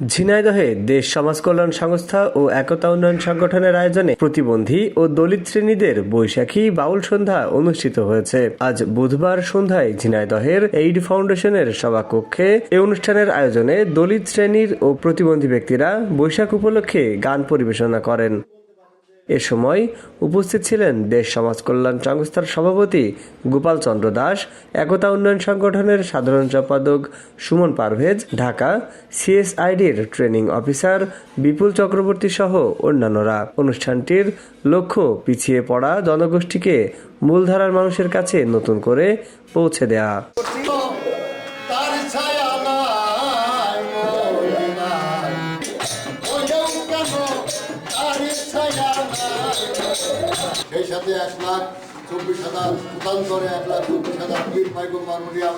ঝিনাইদহে দেশ সমাজ কল্যাণ সংস্থা ও একতা উন্নয়ন সংগঠনের আয়োজনে প্রতিবন্ধী ও দলিত শ্রেণীদের বৈশাখী বাউল সন্ধ্যা অনুষ্ঠিত হয়েছে। আজ বুধবার সন্ধ্যায় ঝিনাইদহের এইড ফাউন্ডেশনের সভাকক্ষে এই অনুষ্ঠানের আয়োজনে দলিত শ্রেণীর ও প্রতিবন্ধী ব্যক্তিরা বৈশাখ উপলক্ষে গান পরিবেশনা করেন। এ সময় উপস্থিত ছিলেন দেশ সমাজ কল্যাণ সংস্থার সভাপতি গোপাল চন্দ্র দাস, একতা উন্নয়ন সংগঠনের সাধারণ সম্পাদক সুমন পারভেজ, ঢাকা সিএসআইডির ট্রেনিং অফিসার বিপুল চক্রবর্তী সহ অন্যান্যরা। অনুষ্ঠানটির লক্ষ্য পিছিয়ে পড়া জনগোষ্ঠীকে মূলধারার মানুষের কাছে নতুন করে পৌঁছে দেয়া। সেই সাথে 1,24,000 শতান্তরে 1,24,000 পীর পয়গম্বর ওলিয়া